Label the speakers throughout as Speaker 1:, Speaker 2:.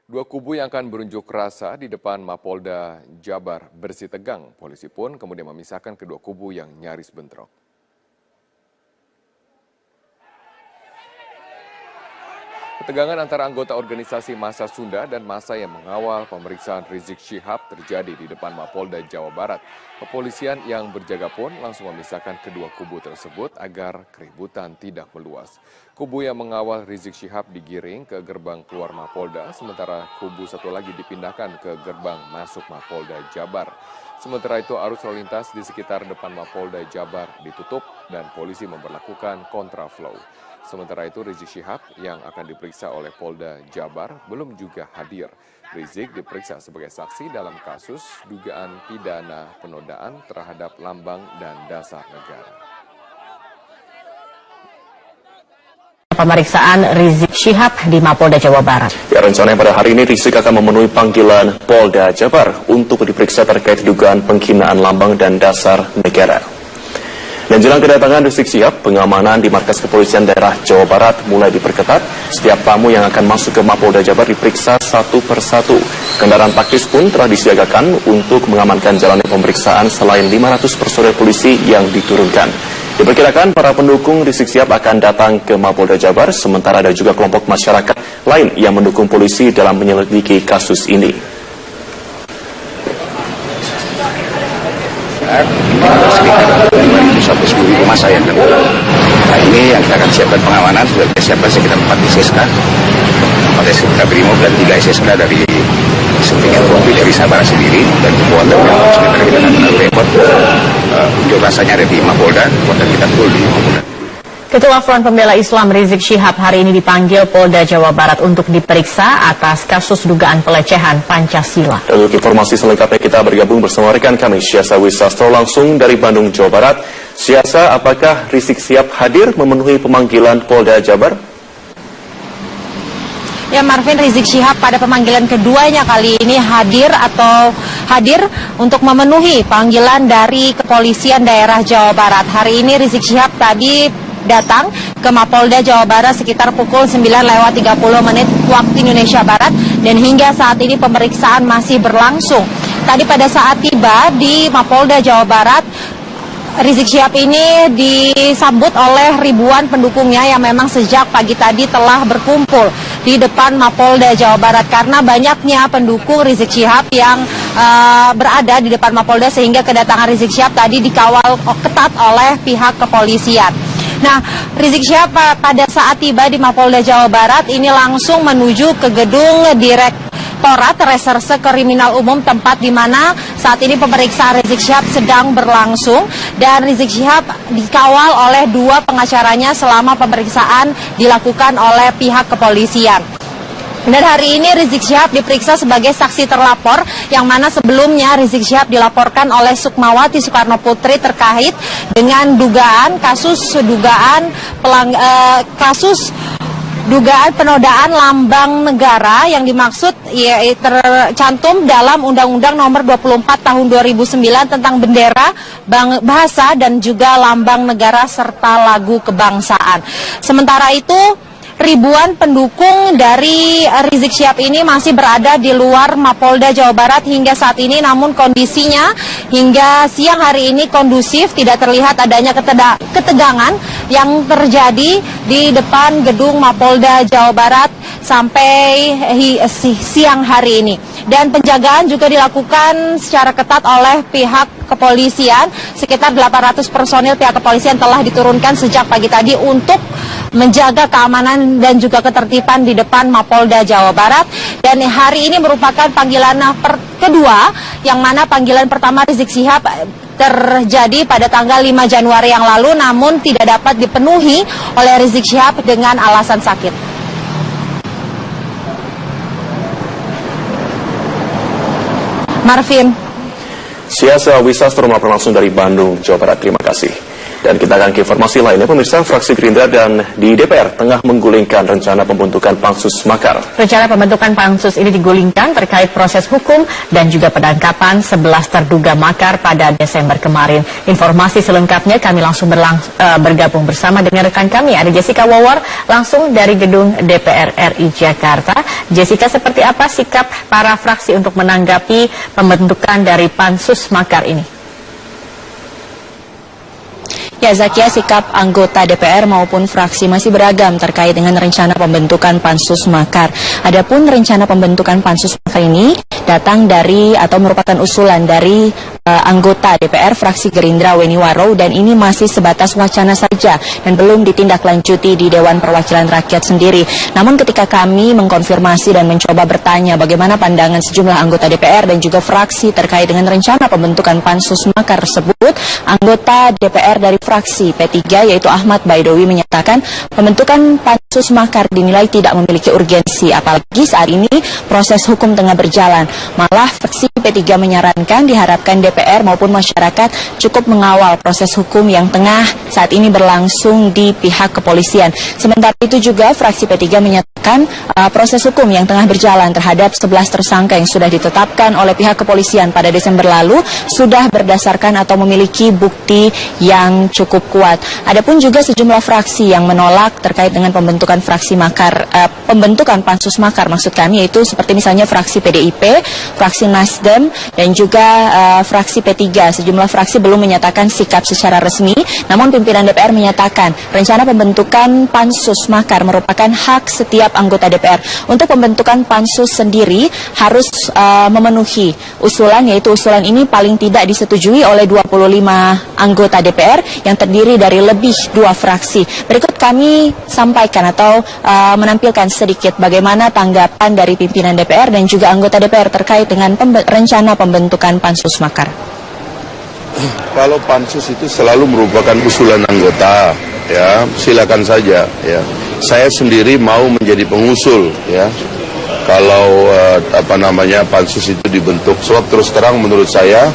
Speaker 1: Dua kubu yang akan berunjuk rasa di depan Mapolda Jabar bersih tegang. Polisi pun kemudian memisahkan kedua kubu yang nyaris bentrok. Ketegangan antara anggota organisasi Massa Sunda dan massa yang mengawal pemeriksaan Rizik Syihab terjadi di depan Mapolda Jawa Barat. Kepolisian yang berjaga pun langsung memisahkan kedua kubu tersebut agar keributan tidak meluas. Kubu yang mengawal Rizik Syihab digiring ke gerbang keluar Mapolda, sementara kubu satu lagi dipindahkan ke gerbang masuk Mapolda Jabar. Sementara itu arus lalu lintas di sekitar depan Mapolda Jabar ditutup dan polisi memberlakukan kontraflow. Sementara itu Rizik Syihab yang akan diperiksa oleh Polda Jabar belum juga hadir. Rizik diperiksa sebagai saksi dalam kasus dugaan pidana penodaan terhadap lambang dan dasar negara.
Speaker 2: Pemeriksaan Rizik Syihab di Mapolda Jawa Barat.
Speaker 3: Ya, rencananya pada hari ini Rizik akan memenuhi panggilan Polda Jabar untuk diperiksa terkait dugaan penghinaan lambang dan dasar negara. Dan jelang kedatangan Rizik Syihab, pengamanan di markas kepolisian daerah Jawa Barat mulai diperketat. Setiap tamu yang akan masuk ke Mapolda Jabar diperiksa satu persatu. Kendaraan taktis pun telah disiagakan untuk mengamankan jalannya pemeriksaan selain 500 personel polisi yang diturunkan. Diperkirakan para pendukung Rizik Syihab akan datang ke Mapolda Jabar, sementara ada juga kelompok masyarakat lain yang mendukung polisi dalam menyelidiki kasus ini.
Speaker 4: Sekitar 210.000 masa yang akan datang. Nah, ini yang kita akan siapkan pengamanan, sudah kita siapkan sekitar 4 SSK, 4 SSK Brimob dan 3 SSK dari Setingkat Kompi dari Sabara sendiri, dan kekuatan yang sekitar kita akan repot unjuk rasanya ada di Mapolda, kekuatan kita full di Mapolda.
Speaker 2: Ketua Front Pembela Islam Rizik Syihab hari ini dipanggil Polda Jawa Barat untuk diperiksa atas kasus dugaan pelecehan Pancasila.
Speaker 3: Dan untuk informasi selengkapnya kita bergabung bersama rekan kami Syasa Wisastro langsung dari Bandung, Jawa Barat. Syasa, apakah Rizik Syihab hadir memenuhi pemanggilan Polda Jabar?
Speaker 5: Ya, Marvin, Rizik Syihab pada pemanggilan keduanya kali ini hadir untuk memenuhi panggilan dari kepolisian daerah Jawa Barat. Hari ini Rizik Syihab tadi datang ke Mapolda Jawa Barat sekitar pukul 9:30 waktu Indonesia Barat, dan hingga saat ini pemeriksaan masih berlangsung. Tadi pada saat tiba di Mapolda Jawa Barat, Rizik Syihab ini disambut oleh ribuan pendukungnya yang memang sejak pagi tadi telah berkumpul di depan Mapolda Jawa Barat, karena banyaknya pendukung Rizik Syihab yang berada di depan Mapolda, sehingga kedatangan Rizik Syihab tadi dikawal ketat oleh pihak kepolisian. Nah, Rizik Syihab pada saat tiba di Mapolda Jawa Barat ini langsung menuju ke gedung Direktorat Reserse Kriminal Umum, tempat di mana saat ini pemeriksaan Rizik Syihab sedang berlangsung, dan Rizik Syihab dikawal oleh dua pengacaranya selama pemeriksaan dilakukan oleh pihak kepolisian. Dan hari ini Rizik Syihab diperiksa sebagai saksi terlapor, yang mana sebelumnya Rizik Syihab dilaporkan oleh Sukmawati Soekarno Putri terkait dengan kasus dugaan penodaan lambang negara yang dimaksud tercantum dalam Undang-Undang Nomor 24 Tahun 2009 tentang bendera, bahasa dan juga lambang negara serta lagu kebangsaan. Sementara itu, ribuan pendukung dari Rizik Syihab ini masih berada di luar Mapolda Jawa Barat hingga saat ini, namun kondisinya hingga siang hari ini kondusif, tidak terlihat adanya ketegangan yang terjadi di depan gedung Mapolda Jawa Barat sampai siang hari ini. Dan penjagaan juga dilakukan secara ketat oleh pihak kepolisian. Sekitar 800 personil pihak kepolisian telah diturunkan sejak pagi tadi untuk menjaga keamanan dan juga ketertiban di depan Mapolda Jawa Barat. Dan hari ini merupakan panggilan kedua, yang mana panggilan pertama Rizik Syihab terjadi pada tanggal 5 Januari yang lalu, namun tidak dapat dipenuhi oleh Rizik Syihab dengan alasan sakit. Marvin.
Speaker 3: Syasa Wisastro melaporkan langsung dari Bandung, Jawa Barat. Terima kasih. Dan kita akan ke informasi lainnya, pemirsa. Fraksi Gerindra dan di DPR tengah menggulingkan rencana pembentukan Pansus Makar.
Speaker 2: Rencana pembentukan Pansus ini digulingkan terkait proses hukum dan juga penangkapan 11 terduga makar pada Desember kemarin. Informasi selengkapnya kami langsung bergabung bersama dengan rekan kami, ada Jessica Wawor langsung dari gedung DPR RI Jakarta. Jessica, seperti apa sikap para fraksi untuk menanggapi pembentukan dari Pansus Makar ini?
Speaker 5: Ya, Zakia, sikap anggota DPR maupun fraksi masih beragam terkait dengan rencana pembentukan Pansus Makar. Adapun rencana pembentukan Pansus Makar ini datang dari atau merupakan usulan dari anggota DPR fraksi Gerindra Weni Warrow, dan ini masih sebatas wacana saja dan belum ditindaklanjuti di Dewan Perwakilan Rakyat sendiri. Namun ketika kami mengkonfirmasi dan mencoba bertanya bagaimana pandangan sejumlah anggota DPR dan juga fraksi terkait dengan rencana pembentukan Pansus Makar tersebut, anggota DPR dari fraksi P3 yaitu Ahmad Baidowi menyatakan pembentukan Pansus Makar dinilai tidak memiliki urgensi, apalagi saat ini proses hukum tengah berjalan. Malah fraksi P3 menyarankan diharapkan DPR maupun masyarakat cukup mengawal proses hukum yang tengah saat ini berlangsung di pihak kepolisian. Sementara itu juga fraksi P3 menyatakan proses hukum yang tengah berjalan terhadap 11 tersangka yang sudah ditetapkan oleh pihak kepolisian pada Desember lalu sudah berdasarkan atau memiliki bukti yang cukup kuat. Adapun juga sejumlah fraksi yang menolak terkait dengan pembentukan pembentukan Pansus Makar maksud kami, yaitu seperti misalnya fraksi PDIP, fraksi Nasdem dan juga fraksi P3. Sejumlah fraksi belum menyatakan sikap secara resmi, namun pimpinan DPR menyatakan rencana pembentukan Pansus Makar merupakan hak setiap anggota DPR. Untuk pembentukan Pansus sendiri harus memenuhi usulan, yaitu usulan ini paling tidak disetujui oleh 25 anggota DPR yang terdiri dari lebih 2 fraksi. Berikut kami sampaikan atau menampilkan sedikit bagaimana tanggapan dari pimpinan DPR dan juga anggota DPR terkait dengan rencana pembentukan Pansus Makar.
Speaker 6: Kalau Pansus itu selalu merupakan usulan anggota, ya silakan saja. Ya, saya sendiri mau menjadi pengusul, ya. Kalau Pansus itu dibentuk, sebab terus terang menurut saya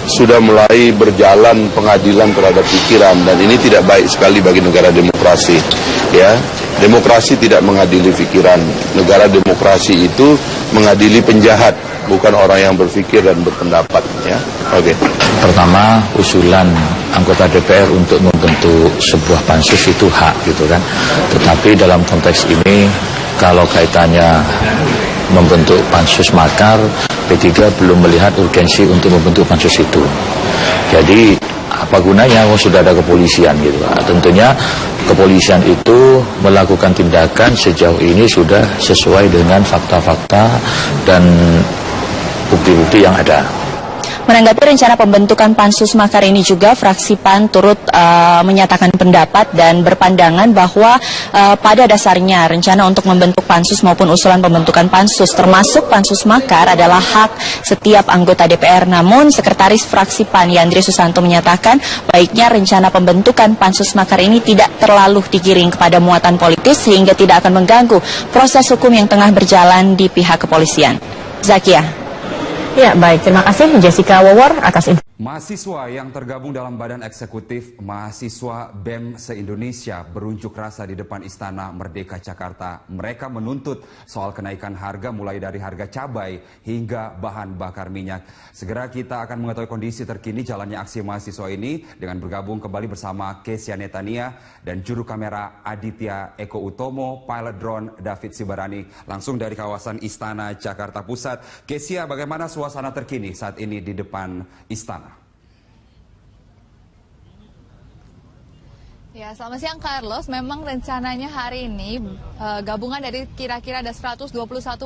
Speaker 6: sudah mulai berjalan pengadilan terhadap pikiran, dan ini tidak baik sekali bagi negara demokrasi. Ya, demokrasi tidak mengadili pikiran. Negara demokrasi itu mengadili penjahat, bukan orang yang berpikir dan berpendapat. Ya, oke.
Speaker 7: Pertama, usulan anggota DPR untuk membentuk sebuah pansus itu hak, gitu kan. Tetapi dalam konteks ini, kalau kaitannya membentuk Pansus Makar, P3 belum melihat urgensi untuk membentuk pansus itu. Jadi apa gunanya? Sudah ada kepolisian gitu. Tentunya kepolisian itu melakukan tindakan sejauh ini sudah sesuai dengan fakta-fakta dan bukti-bukti yang ada.
Speaker 5: Menanggapi rencana pembentukan Pansus Makar ini juga, fraksi PAN turut menyatakan pendapat dan berpandangan bahwa pada dasarnya rencana untuk membentuk Pansus maupun usulan pembentukan Pansus termasuk Pansus Makar adalah hak setiap anggota DPR. Namun Sekretaris fraksi PAN Yandri Susanto menyatakan baiknya rencana pembentukan Pansus Makar ini tidak terlalu digiring kepada muatan politis sehingga tidak akan mengganggu proses hukum yang tengah berjalan di pihak kepolisian. Zakia.
Speaker 2: Ya, baik. Terima kasih Jessica Wawor atas informasi.
Speaker 8: Mahasiswa yang tergabung dalam Badan Eksekutif Mahasiswa BEM se-Indonesia berunjuk rasa di depan Istana Merdeka Jakarta. Mereka menuntut soal kenaikan harga mulai dari harga cabai hingga bahan bakar minyak. Segera kita akan mengetahui kondisi terkini jalannya aksi mahasiswa ini dengan bergabung kembali bersama Kesia Netania dan juru kamera Aditya Eko Utomo, pilot drone David Sibarani langsung dari kawasan Istana Jakarta Pusat. Kesia, bagaimana suasana terkini saat ini di depan Istana?
Speaker 9: Ya, selamat siang Carlos. Memang rencananya hari ini gabungan dari kira-kira ada 121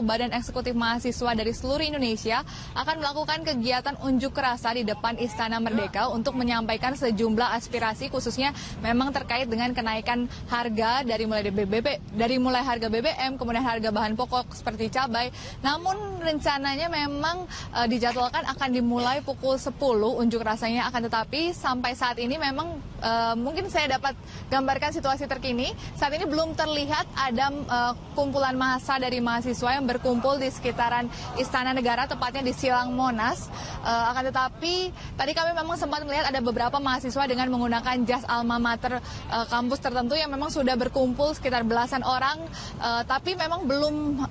Speaker 9: badan eksekutif mahasiswa dari seluruh Indonesia akan melakukan kegiatan unjuk rasa di depan Istana Merdeka untuk menyampaikan sejumlah aspirasi, khususnya memang terkait dengan kenaikan harga dari mulai harga BBM, kemudian harga bahan pokok seperti cabai. Namun rencananya memang dijadwalkan akan dimulai pukul 10 unjuk rasanya, akan tetapi sampai saat ini memang mungkin saya dapat gambarkan situasi terkini. Saat ini belum terlihat ada kumpulan massa dari mahasiswa yang berkumpul di sekitaran Istana Negara, tepatnya di Silang Monas. Akan tetapi tadi kami memang sempat melihat ada beberapa mahasiswa dengan menggunakan jas alma mater kampus tertentu yang memang sudah berkumpul sekitar belasan orang, tapi memang belum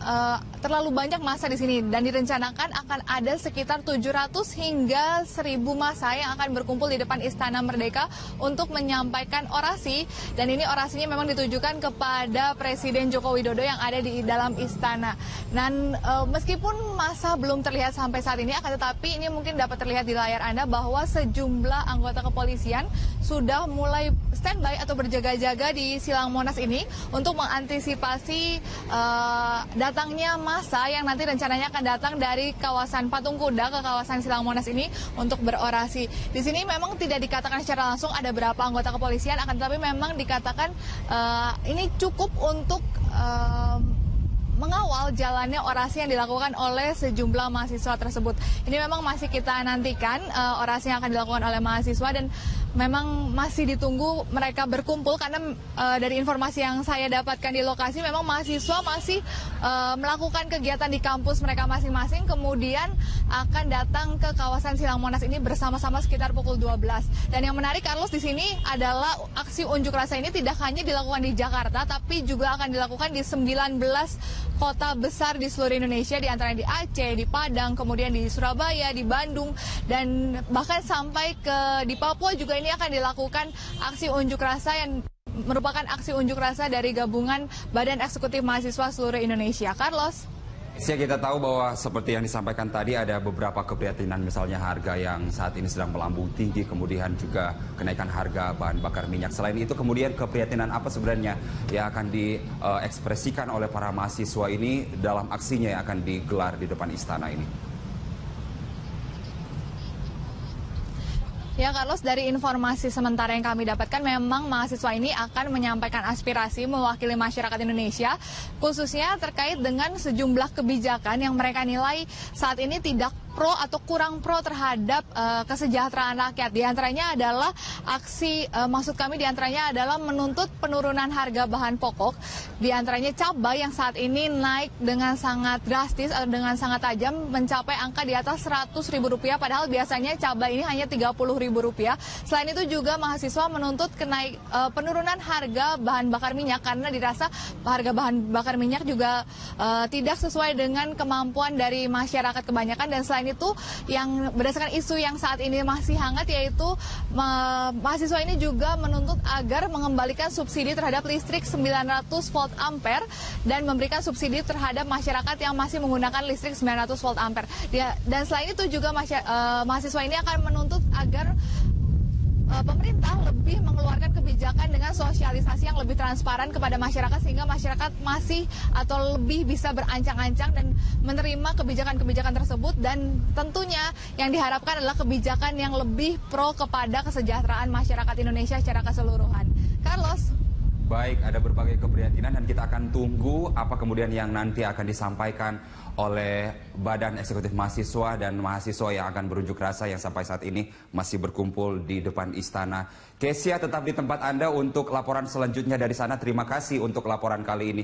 Speaker 9: terlalu banyak massa di sini, dan direncanakan akan ada sekitar 700 hingga 1.000 massa yang akan berkumpul di depan Istana Merdeka untuk menyampaikan orasi, dan ini orasinya memang ditujukan kepada Presiden Joko Widodo yang ada di dalam istana. Dan meskipun massa belum terlihat sampai saat ini, akan tetapi ini mungkin dapat terlihat di layar Anda bahwa sejumlah anggota kepolisian sudah mulai standby atau berjaga-jaga di Silang Monas ini untuk mengantisipasi datangnya massa yang nanti rencananya akan datang dari kawasan Patung Kuda ke kawasan Silang Monas ini untuk berorasi. Di sini memang tidak dikatakan secara langsung ada berapa anggota kepolisian, akan tetapi memang dikatakan ini cukup untuk mengawal jalannya orasi yang dilakukan oleh sejumlah mahasiswa tersebut. Ini memang masih kita nantikan orasi yang akan dilakukan oleh mahasiswa, dan memang masih ditunggu mereka berkumpul karena dari informasi yang saya dapatkan di lokasi memang mahasiswa masih melakukan kegiatan di kampus mereka masing-masing, kemudian akan datang ke kawasan Silang Monas ini bersama-sama sekitar pukul 12. Dan yang menarik, Carlos, di sini adalah aksi unjuk rasa ini tidak hanya dilakukan di Jakarta, tapi juga akan dilakukan di 19 kota besar di seluruh Indonesia, di antaranya di Aceh, di Padang, kemudian di Surabaya, di Bandung, dan bahkan sampai di Papua juga ini akan dilakukan aksi unjuk rasa yang merupakan aksi unjuk rasa dari gabungan Badan Eksekutif Mahasiswa seluruh Indonesia. Carlos.
Speaker 8: Kita tahu bahwa seperti yang disampaikan tadi ada beberapa keprihatinan, misalnya harga yang saat ini sedang melambung tinggi, kemudian juga kenaikan harga bahan bakar minyak. Selain itu kemudian keprihatinan apa sebenarnya yang akan diekspresikan oleh para mahasiswa ini dalam aksinya yang akan digelar di depan istana ini?
Speaker 9: Ya, Carlos, dari informasi sementara yang kami dapatkan memang mahasiswa ini akan menyampaikan aspirasi mewakili masyarakat Indonesia, khususnya terkait dengan sejumlah kebijakan yang mereka nilai saat ini tidak pro atau kurang pro terhadap kesejahteraan rakyat. Di antaranya adalah maksud kami di antaranya adalah menuntut penurunan harga bahan pokok, di antaranya cabai yang saat ini naik dengan sangat drastis atau dengan sangat tajam mencapai angka di atas Rp100.000, padahal biasanya cabai ini hanya Rp30.000. Selain itu juga mahasiswa menuntut penurunan harga bahan bakar minyak karena dirasa harga bahan bakar minyak juga tidak sesuai dengan kemampuan dari masyarakat kebanyakan. Dan selain itu, yang berdasarkan isu yang saat ini masih hangat, yaitu mahasiswa ini juga menuntut agar mengembalikan subsidi terhadap listrik 900 volt ampere dan memberikan subsidi terhadap masyarakat yang masih menggunakan listrik 900 volt ampere. Dan selain itu juga mahasiswa ini akan menuntut agar pemerintah lebih mengeluarkan kebijakan dengan sosialisasi yang lebih transparan kepada masyarakat, sehingga masyarakat masih atau lebih bisa berancang-ancang dan menerima kebijakan-kebijakan tersebut, dan tentunya yang diharapkan adalah kebijakan yang lebih pro kepada kesejahteraan masyarakat Indonesia secara keseluruhan. Carlos.
Speaker 8: Baik, ada berbagai keprihatinan dan kita akan tunggu apa kemudian yang nanti akan disampaikan oleh Badan Eksekutif Mahasiswa dan mahasiswa yang akan berunjuk rasa yang sampai saat ini masih berkumpul di depan istana. Kesia, tetap di tempat Anda untuk laporan selanjutnya dari sana. Terima kasih untuk laporan kali ini.